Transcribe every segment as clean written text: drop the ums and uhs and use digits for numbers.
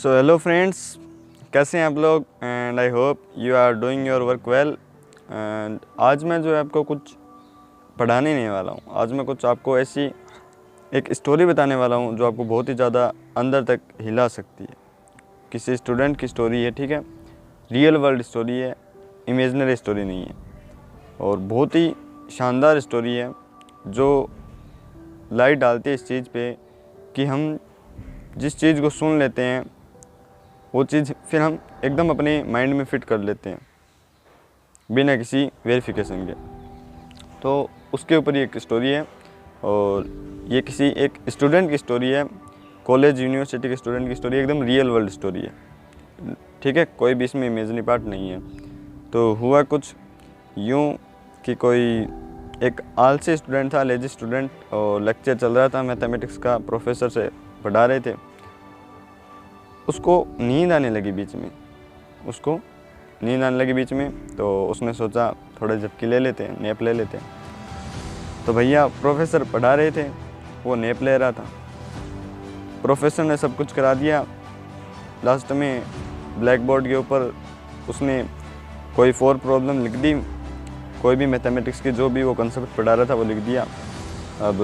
So hello friends, कैसे हैं आप लोग। And I hope you are doing your work well. And आज मैं जो है आपको कुछ पढ़ाने नहीं वाला हूँ। आज मैं कुछ आपको ऐसी एक स्टोरी बताने वाला हूँ जो आपको बहुत ही ज़्यादा अंदर तक हिला सकती है। किसी स्टूडेंट की स्टोरी है, ठीक है, रियल वर्ल्ड स्टोरी है, इमेजिनरी स्टोरी नहीं है, और बहुत ही शानदार स्टोरी है जो लाइट डालती है इस चीज़ पे कि हम जिस चीज़ को सुन लेते हैं वो चीज़ फिर हम एकदम अपने माइंड में फ़िट कर लेते हैं बिना किसी वेरिफिकेशन के। तो उसके ऊपर ये एक स्टोरी है, और ये किसी एक स्टूडेंट की स्टोरी है, कॉलेज यूनिवर्सिटी के स्टूडेंट की स्टोरी है, एकदम रियल वर्ल्ड स्टोरी है, ठीक है। कोई भी इसमें इमेजिनरी पार्ट नहीं है। तो हुआ कुछ यूँ कि कोई एक आलसी स्टूडेंट था, लेजी स्टूडेंट, और लेक्चर चल रहा था मैथमेटिक्स का, प्रोफेसर से पढ़ा रहे थे। उसको नींद आने लगी बीच में, तो उसने सोचा थोड़ा झपकी ले लेते हैं, नैप ले लेते हैं। तो भैया प्रोफेसर पढ़ा रहे थे, वो नैप ले रहा था। प्रोफेसर ने सब कुछ करा दिया। लास्ट में ब्लैक बोर्ड के ऊपर उसने कोई 4 प्रॉब्लम लिख दी, कोई भी मैथमेटिक्स की जो भी वो कंसेप्ट पढ़ा रहा था वो लिख दिया। अब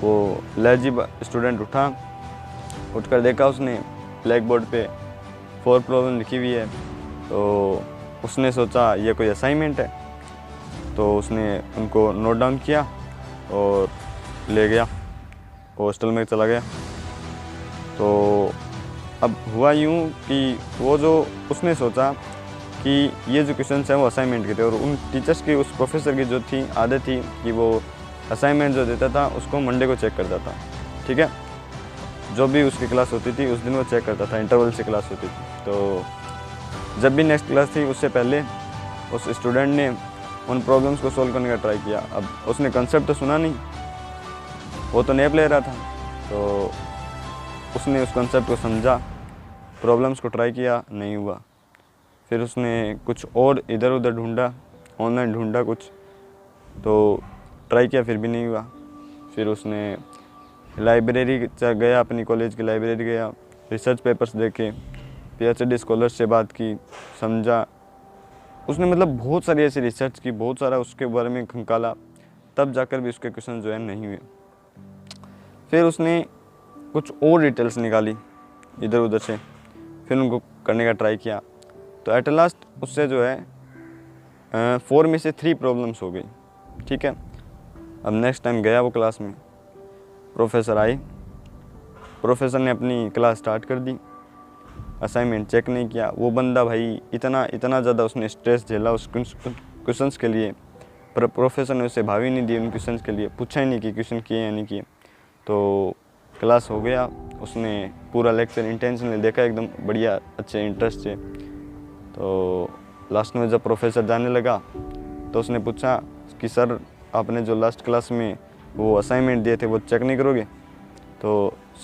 वो लेजी स्टूडेंट उठकर देखा उसने ब्लैक बोर्ड पे 4 प्रॉब्लम लिखी हुई है। तो उसने सोचा ये कोई असाइनमेंट है, तो उसने उनको नोट डाउन किया और ले गया, हॉस्टल में चला गया। तो अब हुआ यूँ कि वो जो उसने सोचा कि ये जो क्वेश्चन हैं वो असाइनमेंट के थे, और उन टीचर्स की, उस प्रोफेसर की जो थी आदत थी कि वो असाइनमेंट जो देता था उसको मंडे को चेक करता था, ठीक है। जो भी उसकी क्लास होती थी उस दिन वो चेक करता था, इंटरवल से क्लास होती थी। तो जब भी नेक्स्ट क्लास थी उससे पहले उस स्टूडेंट ने उन प्रॉब्लम्स को सॉल्व करने का ट्राई किया। अब उसने कंसेप्ट तो सुना नहीं, वो तो नैप ले रहा था। तो उसने उस कंसेप्ट को समझा, प्रॉब्लम्स को ट्राई किया, नहीं हुआ। फिर उसने कुछ और इधर उधर ढूंढा, ऑनलाइन ढूंढा कुछ, तो ट्राई किया, फिर भी नहीं हुआ। फिर उसने लाइब्रेरी गया, अपनी कॉलेज की लाइब्रेरी गया, रिसर्च पेपर्स देखे, PhD स्कॉलर्स से बात की, समझा। उसने मतलब बहुत सारी ऐसी रिसर्च की, बहुत सारा उसके बारे में खंगाला, तब जाकर भी उसके क्वेश्चन जो है नहीं हुए। फिर उसने कुछ और डिटेल्स निकाली इधर उधर से, फिर उनको करने का ट्राई किया। तो एट लास्ट उससे जो है 4 में से 3 प्रॉब्लम्स हो गई, ठीक है। अब नेक्स्ट टाइम गया वो क्लास में, प्रोफेसर आए, प्रोफेसर ने अपनी क्लास स्टार्ट कर दी, असाइनमेंट चेक नहीं किया। वो बंदा भाई इतना ज़्यादा उसने स्ट्रेस झेला उस क्वेश्चंस के लिए, पर प्रोफेसर ने उसे भावी नहीं दी उन क्वेश्चंस के लिए, पूछा ही नहीं कि क्वेश्चन किए या नहीं किए। तो क्लास हो गया, उसने पूरा लेक्चर इंटेंशनली देखा, एकदम बढ़िया अच्छे इंटरेस्ट से। तो लास्ट में जब प्रोफेसर जाने लगा तो उसने पूछा कि सर आपने जो लास्ट क्लास में वो असाइनमेंट दिए थे वो चेक नहीं करोगे? तो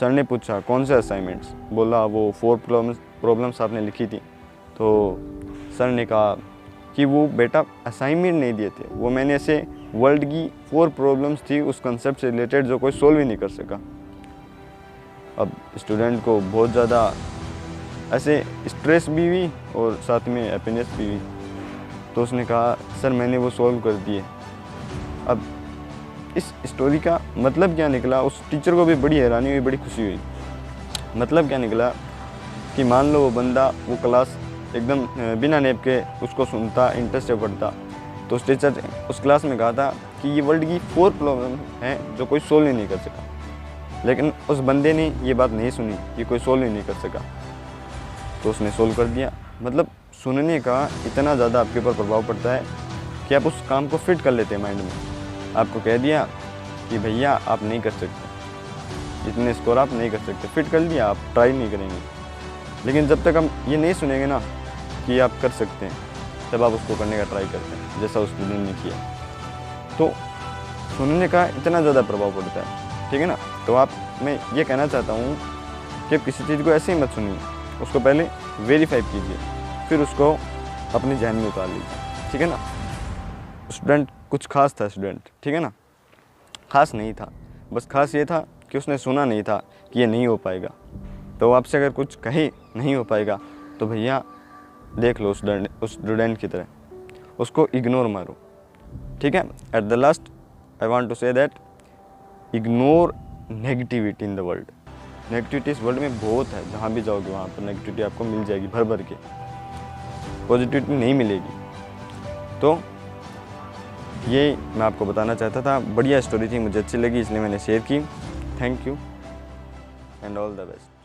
सर ने पूछा कौन से असाइनमेंट्स? बोला वो 4 प्रॉब्लम्स आपने लिखी थी। तो सर ने कहा कि वो बेटा असाइनमेंट नहीं दिए थे, वो मैंने ऐसे वर्ल्ड की 4 प्रॉब्लम्स थी उस कंसेप्ट से रिलेटेड जो कोई सोल्व ही नहीं कर सका। अब स्टूडेंट को बहुत ज़्यादा ऐसे स्ट्रेस भी हुई और साथ में हैप्पीनेस भी हुई। तो उसने कहा सर मैंने वो सॉल्व कर दिए। अब इस स्टोरी का मतलब क्या निकला, उस टीचर को भी बड़ी हैरानी हुई, बड़ी खुशी हुई। मतलब क्या निकला कि मान लो वो बंदा वो क्लास एकदम बिना नैप के उसको सुनता, इंटरेस्ट से पढ़ता, तो उस टीचर उस क्लास में कहा था कि ये वर्ल्ड की 4 प्रॉब्लम हैं जो कोई सोल्व ही नहीं कर सका। लेकिन उस बंदे ने ये बात नहीं सुनी कि कोई सोल्व ही नहीं कर सका, तो उसने सोल्व कर दिया। मतलब सुनने का इतना ज़्यादा आपके ऊपर प्रभाव पड़ता है कि आप उस काम को फिट कर लेते हैं माइंड में। आपको कह दिया कि भैया आप नहीं कर सकते, इतने स्कोर आप नहीं कर सकते, फिट कर लिया, आप ट्राई नहीं करेंगे। लेकिन जब तक हम ये नहीं सुनेंगे ना कि आप कर सकते हैं, तब आप उसको करने का ट्राई करते हैं, जैसा उस स्टूडेंट ने किया। तो सुनने का इतना ज़्यादा प्रभाव पड़ता है, ठीक है ना। तो मैं ये कहना चाहता हूँ कि किसी चीज़ को ऐसे ही मत सुनिए, उसको पहले वेरीफाई कीजिए, फिर उसको अपने जहन में उतार लीजिए, ठीक है ना। स्टूडेंट कुछ खास था, स्टूडेंट, ठीक है ना, खास नहीं था, बस खास ये था कि उसने सुना नहीं था कि ये नहीं हो पाएगा। तो आपसे अगर कुछ कहे नहीं हो पाएगा तो भैया देख लो उस स्टूडेंट की तरह, उसको इग्नोर मारो, ठीक है। At the last I want to say that ignore negativity in the world. Negativity इस वर्ल्ड में बहुत है, जहाँ भी जाओगे वहाँ पर नेगेटिविटी आपको मिल जाएगी भर भर के, पॉजिटिविटी नहीं मिलेगी। तो ये मैं आपको बताना चाहता था, बढ़िया स्टोरी थी, मुझे अच्छी लगी इसलिए मैंने शेयर की। Thank you and all the best.